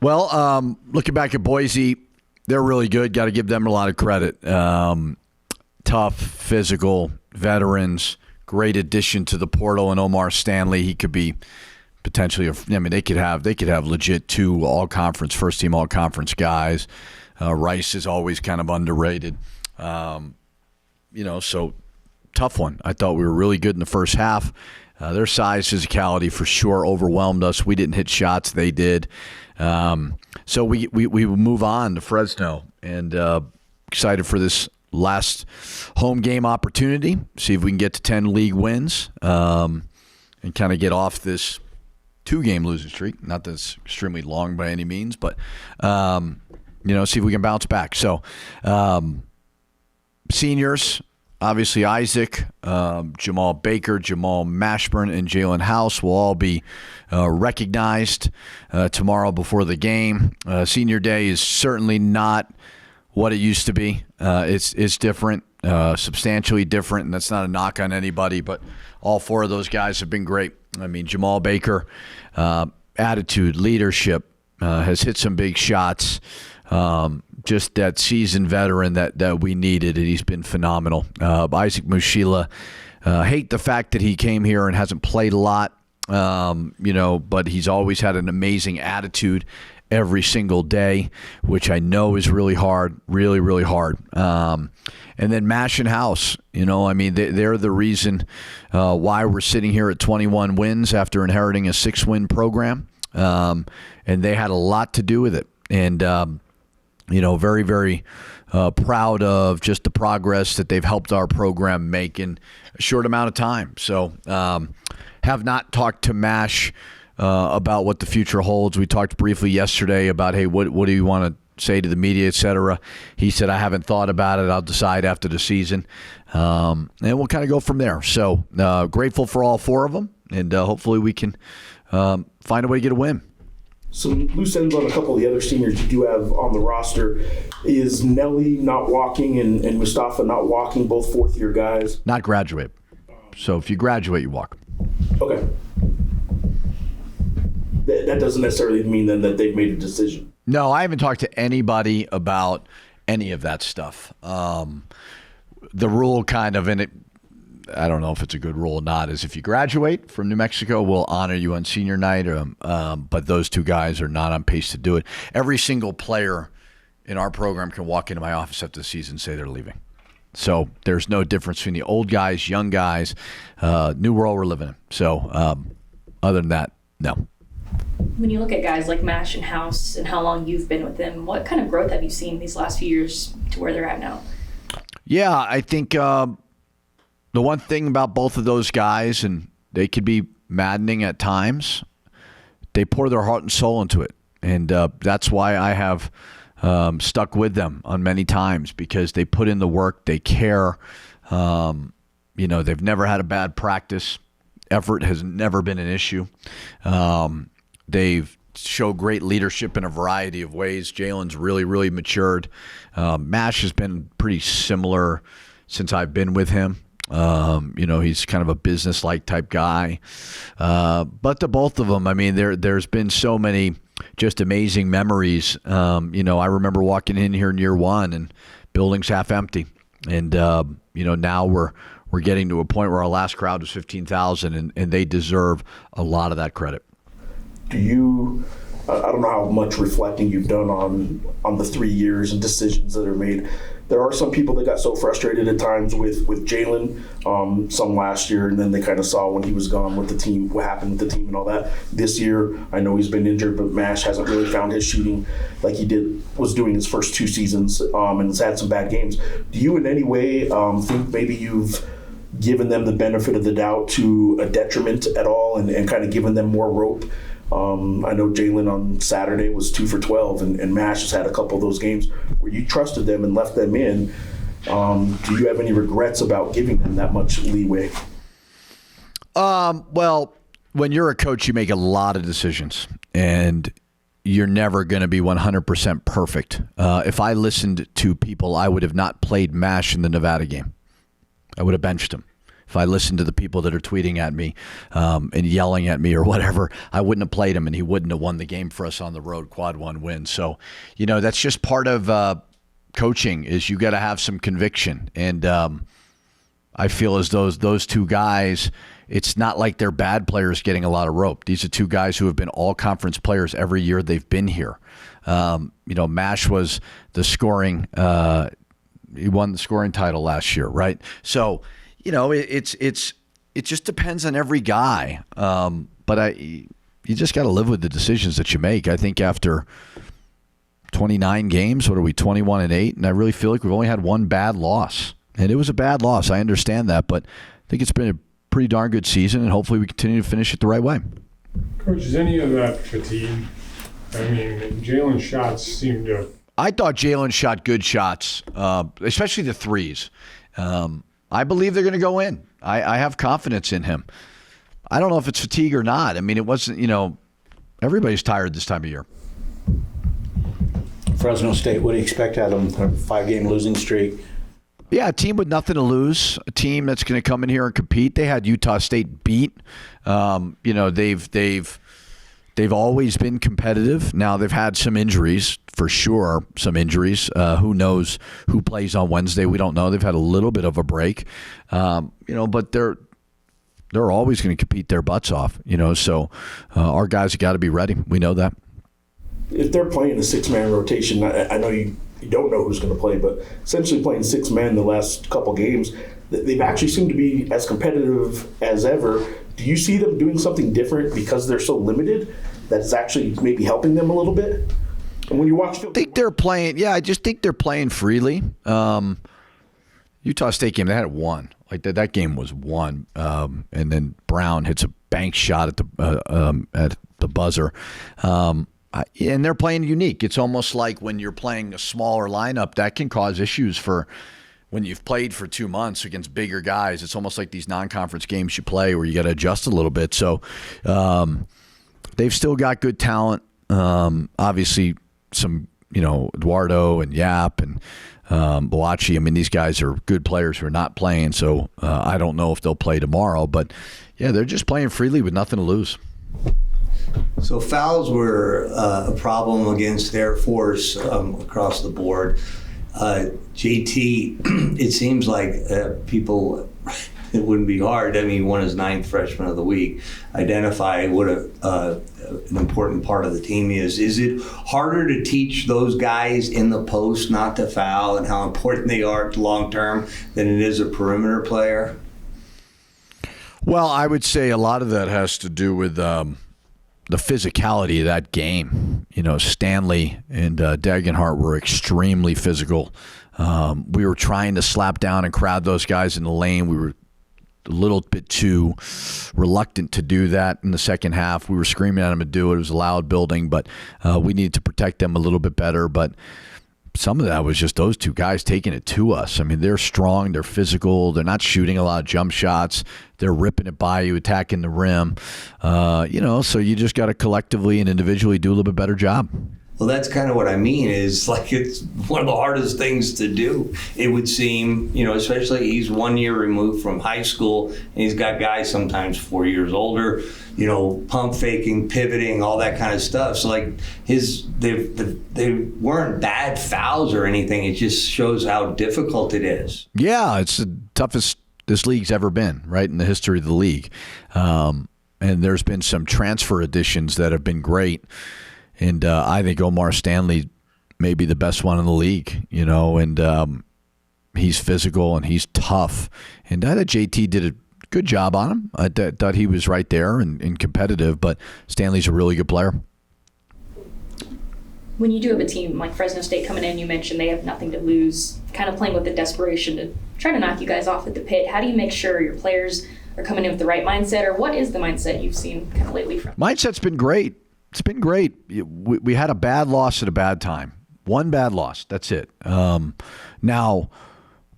Well, looking back at Boise, they're really good. Got to give them a lot of credit. Tough, physical, veterans, great addition to the portal. And Omar Stanley, he could be potentially. They could have legit 2 all-conference, first-team all-conference guys. Rice is always kind of underrated. So tough one. I thought we were really good in the first half. Their size, physicality for sure overwhelmed us. We didn't hit shots. They did. So we move on to Fresno, and excited for this last home game opportunity. See if we can get to 10 league wins and kind of get off this 2-game losing streak. Not that it's extremely long by any means, but see if we can bounce back. So seniors. Obviously, Isaac, Jamal Baker, Jamal Mashburn, and Jalen House will all be recognized tomorrow before the game. Senior Day is certainly not what it used to be. It's different, substantially different, and that's not a knock on anybody, but all 4 of those guys have been great. I mean, Jamal Baker, attitude, leadership, has hit some big shots. Just that seasoned veteran that we needed, and he's been phenomenal. Isaac Mushila, hate the fact that he came here and hasn't played a lot, but he's always had an amazing attitude every single day, which I know is really hard, really, really hard. And then Mash and House, they're the reason why we're sitting here at 21 wins after inheriting a 6-win program, and they had a lot to do with it. And very, very proud of just the progress that they've helped our program make in a short amount of time. So have not talked to Mash about what the future holds. We talked briefly yesterday about, hey, what do you want to say to the media, et cetera. He said, I haven't thought about it. I'll decide after the season. And we'll kind of go from there. So grateful for all 4 of them, and hopefully we can find a way to get a win. Some loose ends on a couple of the other seniors you do have on the roster. Is Nelly not walking and Mustafa not walking, both 4th-year guys? Not graduate. So if you graduate, you walk. Okay. That doesn't necessarily mean then that they've made a decision. No, I haven't talked to anybody about any of that stuff. The rule kind of in it, I don't know if it's a good rule or not, is if you graduate from New Mexico, we'll honor you on senior night. But those 2 guys are not on pace to do it. Every single player in our program can walk into my office after the season and say they're leaving. So there's no difference between the old guys, young guys, new world we're living in. So other than that, no. When you look at guys like Mash and House and how long you've been with them, what kind of growth have you seen these last few years to where they're at now? Yeah, I think the one thing about both of those guys, and they could be maddening at times, they pour their heart and soul into it. And that's why I have stuck with them on many times, because they put in the work, they care. They've never had a bad practice. Effort has never been an issue. They've showed great leadership in a variety of ways. Jalen's really, really matured. Mash has been pretty similar since I've been with him. He's kind of a business-like type guy. But the both of them, there's been so many just amazing memories. I remember walking in here in year 1 and building's half empty. And, now we're getting to a point where our last crowd was 15,000, and they deserve a lot of that credit. Do you, I don't know how much reflecting you've done on the 3 years and decisions that are made. There are some people that got so frustrated at times with Jalen, some last year, and then they kind of saw when he was gone with the team, what happened with the team and all that. This year, I know he's been injured, but Mash hasn't really found his shooting like he was doing his first 2 seasons, and has had some bad games. Do you in any way think maybe you've given them the benefit of the doubt to a detriment at all, and kind of given them more rope? I know Jalen on Saturday was 2 for 12, and Mash has had a couple of those games where you trusted them and left them in. Do you have any regrets about giving them that much leeway? Well, when you're a coach, you make a lot of decisions, and you're never going to be 100% perfect. If I listened to people, I would have not played Mash in the Nevada game. I would have benched him. if I listened to the people that are tweeting at me and yelling at me or whatever, I wouldn't have played him, and he wouldn't have won the game for us on the road, quad one win. So, that's just part of coaching, is you got to have some conviction. And I feel as though those two guys, it's not like they're bad players getting a lot of rope. These are two guys who have been all-conference players every year they've been here. Mash was the scoring he won the scoring title last year, right? So, it just depends on every guy. But you just got to live with the decisions that you make. I think after 29 games, what are we, 21-8? And I really feel like we've only had one bad loss. And it was a bad loss. I understand that, but I think it's been a pretty darn good season, and hopefully we continue to finish it the right way. Coach, is any of that fatigue? I mean, Jalen's shots seem to... I thought Jalen shot good shots, especially the threes. I believe they're going to go in. I have confidence in him. I don't know if it's fatigue or not. I mean, it wasn't, everybody's tired this time of year. Fresno State, what do you expect out of them? A 5-game losing streak? Yeah, a team with nothing to lose, a team that's going to come in here and compete. They had Utah State beat. They've always been competitive. Now they've had some injuries, for sure, some injuries. Who knows who plays on Wednesday? We don't know. They've had a little bit of a break, but they're always going to compete their butts off. So our guys have got to be ready. We know that. If they're playing a 6-man rotation, I know you don't know who's going to play, but essentially playing 6 men the last couple games, they've actually seemed to be as competitive as ever. Do you see them doing something different because they're so limited that's actually maybe helping them a little bit? And when you watch, I think they're playing. Yeah, I just think they're playing freely. Utah State game, they had one. Like that game was won, and then Brown hits a bank shot at the buzzer. And they're playing unique. It's almost like when you're playing a smaller lineup, that can cause issues for when you've played for 2 months against bigger guys. It's almost like these non-conference games you play where you got to adjust a little bit. So they've still got good talent. Obviously, some, Eduardo and Yap and Boachi. I mean, these guys are good players who are not playing. So I don't know if they'll play tomorrow. But, yeah, they're just playing freely with nothing to lose. So fouls were a problem against Air Force across the board. JT, it seems like people, it wouldn't be hard. I mean, he won his 9th Freshman of the Week. Identify what an important part of the team is. Is it harder to teach those guys in the post not to foul and how important they are long term than it is a perimeter player? Well, I would say a lot of that has to do with the physicality of that game. Stanley and Dagenhart were extremely physical. We were trying to slap down and crowd those guys in the lane. We were a little bit too reluctant to do that in the second half. We were screaming at them to do it. It was a loud building, but we needed to protect them a little bit better. But some of that was just those two guys taking it to us. I mean, they're strong, they're physical, they're not shooting a lot of jump shots. They're ripping it by you, attacking the rim. So you just got to collectively and individually do a little bit better job. Well, that's kind of what I mean, is like it's one of the hardest things to do, it would seem, especially he's 1 year removed from high school, and he's got guys sometimes 4 years older, pump faking, pivoting, all that kind of stuff. So like they weren't bad fouls or anything. It just shows how difficult it is. Yeah, it's the toughest this league's ever been, right, in the history of the league. And there's been some transfer additions that have been great. And I think Omar Stanley may be the best one in the league, and he's physical and he's tough. And I thought JT did a good job on him. I thought he was right there and competitive, but Stanley's a really good player. When you do have a team like Fresno State coming in, you mentioned they have nothing to lose, kind of playing with the desperation to try to knock you guys off at the pit. How do you make sure your players are coming in with the right mindset, or what is the mindset you've seen kind of lately from? Mindset's been great. It's been great. We had a bad loss at a bad time. One bad loss. That's it. Now,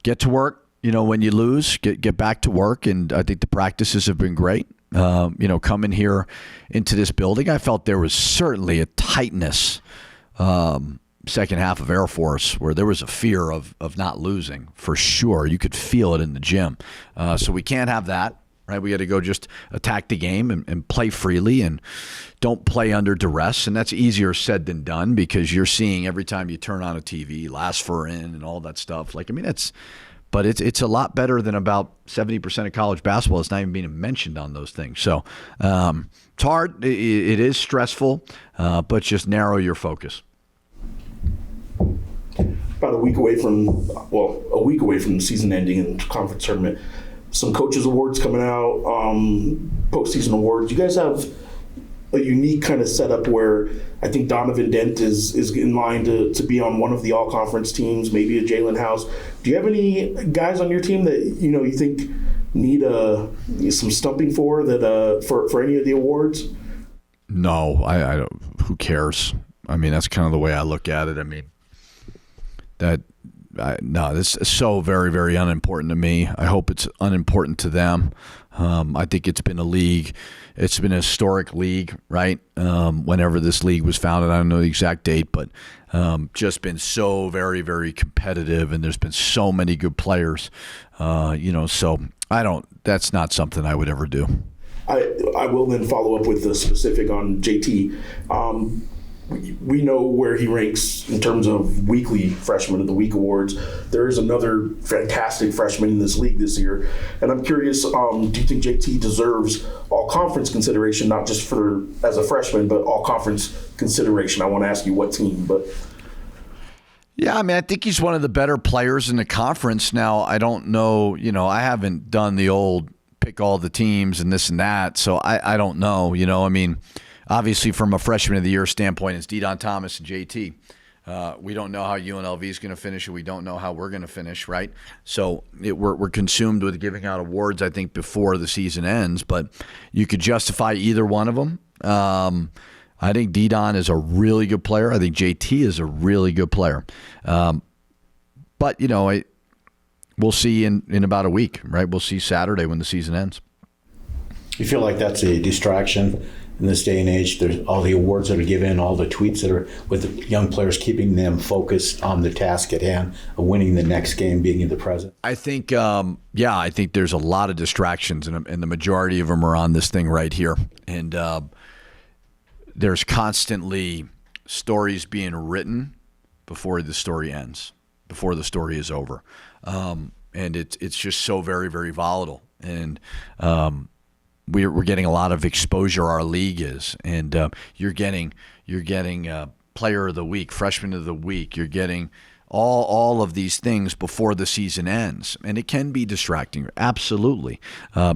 get to work. When you lose, get back to work. And I think the practices have been great. Coming here into this building, I felt there was certainly a tightness second half of Air Force where there was a fear of not losing for sure. You could feel it in the gym. So we can't have that, right? We got to go just attack the game and play freely and don't play under duress. And that's easier said than done because you're seeing every time you turn on a TV, last four in and all that stuff. Like, I mean, but it's a lot better than about 70% of college basketball. It's not even being mentioned on those things. So it's hard. It is stressful, but just narrow your focus. About a week away from the season ending and conference tournament, some coaches awards coming out, postseason awards. You guys have a unique kind of setup where I think Donovan Dent is in line to be on one of the all conference teams, maybe a Jalen House. Do you have any guys on your team that you think need some stumping for any of the awards? No, I don't. Who cares? I mean, that's kind of the way I look at it. I mean, this is so very, very unimportant to me. I hope it's unimportant to them. I think it's been a league. It's been a historic league, right? Whenever this league was founded, I don't know the exact date, but just been so very, very competitive, and there's been so many good players. So I don't. That's not something I would ever do. I will then follow up with the specific on JT. We know where he ranks in terms of weekly Freshman of the Week awards. There is another fantastic freshman in this league this year. And I'm curious, do you think JT deserves all-conference consideration, not just as a freshman, but all-conference consideration? I want to ask you what team, but... Yeah, I mean, I think he's one of the better players in the conference. Now, I don't know, I haven't done the old pick all the teams and this and that, so I don't know, I mean... Obviously, from a freshman of the year standpoint, it's Didon Thomas and JT. We don't know how UNLV is going to finish, and we don't know how we're going to finish, right? So we're consumed with giving out awards, I think, before the season ends. But you could justify either one of them. I think Didon is a really good player. I think JT is a really good player. But we'll see in about a week, right? We'll see Saturday when the season ends. You feel like that's a distraction in this day and age? There's all the awards that are given, all the tweets that are with the young players, keeping them focused on the task at hand of winning the next game, being in the present. I think, I think there's a lot of distractions, and the majority of them are on this thing right here. And there's constantly stories being written before the story ends, before the story is over. And it's just so very, very volatile. And we're getting a lot of exposure, our league is, and you're getting player of the week, freshman of the week. You're getting all of these things before the season ends, and it can be distracting. Absolutely,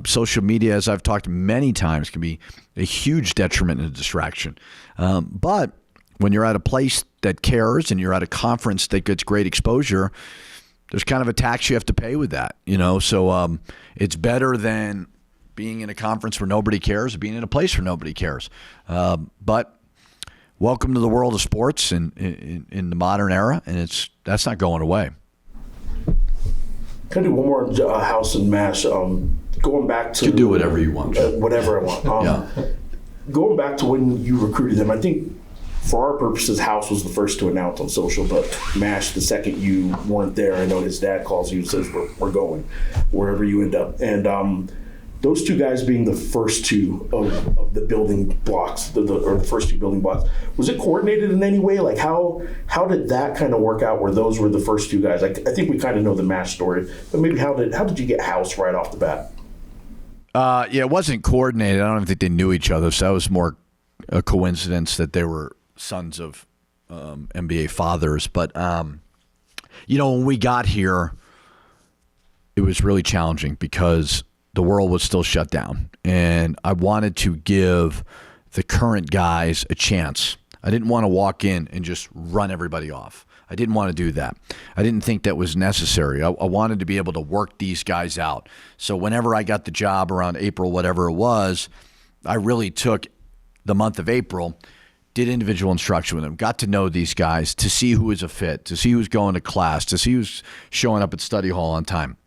social media, as I've talked many times, can be a huge detriment and a distraction. But when you're at a place that cares and you're at a conference that gets great exposure, there's kind of a tax you have to pay with that. So it's better than being in a conference where nobody cares, being in a place where nobody cares. But welcome to the world of sports in the modern era, and that's not going away. Can I do one more House and Mash? Going back to... You can do whatever you want. Whatever I want. Going back to when you recruited them, I think for our purposes, House was the first to announce on social, but Mash, the second you weren't there, I know his dad calls you and says, we're going, wherever you end up. And those two guys being the first two of the building blocks, or the first two building blocks, was it coordinated in any way? Like how did that kind of work out where those were the first two guys? I think we kind of know the Mash story, but maybe how did you get House right off the bat? It wasn't coordinated. I don't even think they knew each other, so that was more a coincidence that they were sons of NBA fathers. But when we got here, it was really challenging because the world was still shut down, and I wanted to give the current guys a chance. I didn't want to walk in and just run everybody off. I didn't want to do that. I didn't think that was necessary. I wanted to be able to work these guys out. So whenever I got the job around April, whatever it was, I really took the month of April, did individual instruction with them, got to know these guys, to see who was a fit, to see who's going to class, to see who's showing up at study hall on time.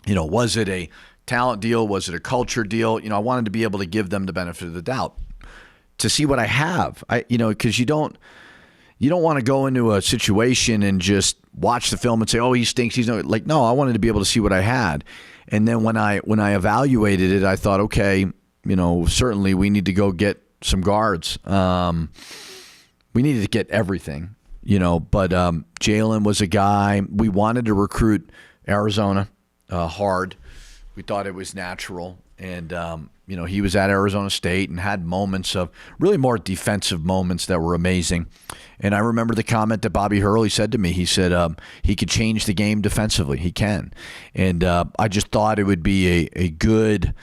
Was it a talent deal? Was it a culture deal? I wanted to be able to give them the benefit of the doubt to see what I have. Because you don't want to go into a situation and just watch the film and say, oh, he stinks. He's no, like, no, I wanted to be able to see what I had. And then when I evaluated it, I thought, okay, certainly we need to go get some guards. We needed to get everything, but Jalen was a guy. We wanted to recruit Arizona hard. We thought it was natural. And, he was at Arizona State and had moments of really more defensive moments that were amazing. And I remember the comment that Bobby Hurley said to me. He said he could change the game defensively. He can. And I just thought it would be a good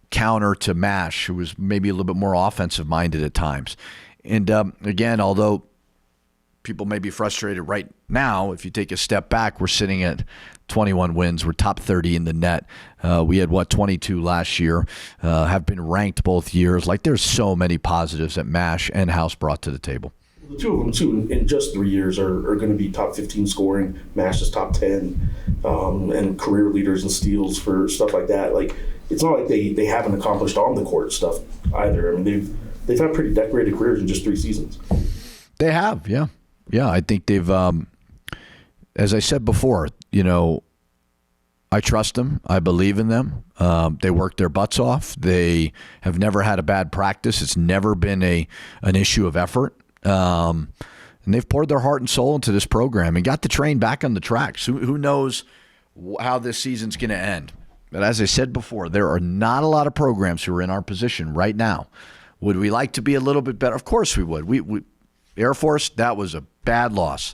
counter to Mash, who was maybe a little bit more offensive-minded at times. And, again, although people may be frustrated right now, if you take a step back, we're sitting at 21 wins. We're top 30 in the net. We had, 22 last year, have been ranked both years. Like, there's so many positives that Mash and House brought to the table. The two of them, too, in just 3 years are going to be top 15 scoring. Mash is top 10, and career leaders in steals for stuff like that. Like, it's not like they haven't accomplished on the court stuff either. I mean, they've had pretty decorated careers in just 3 seasons. They have, yeah. Yeah, I think they've, as I said before, I trust them. I believe in them. They work their butts off. They have never had a bad practice. It's never been an issue of effort. And they've poured their heart and soul into this program and got the train back on the tracks. Who knows how this season's going to end? But as I said before, there are not a lot of programs who are in our position right now. Would we like to be a little bit better? Of course we would. We Air Force, that was a bad loss.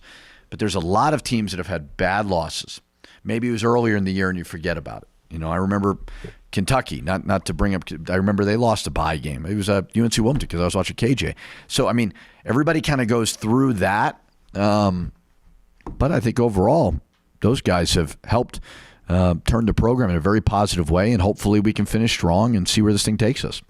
But there's a lot of teams that have had bad losses. Maybe it was earlier in the year and you forget about it. I remember Kentucky, not to bring up, I remember they lost a bye game. It was UNC Wilmington because I was watching KJ. So, everybody kind of goes through that. But I think overall, those guys have helped turn the program in a very positive way, and hopefully we can finish strong and see where this thing takes us.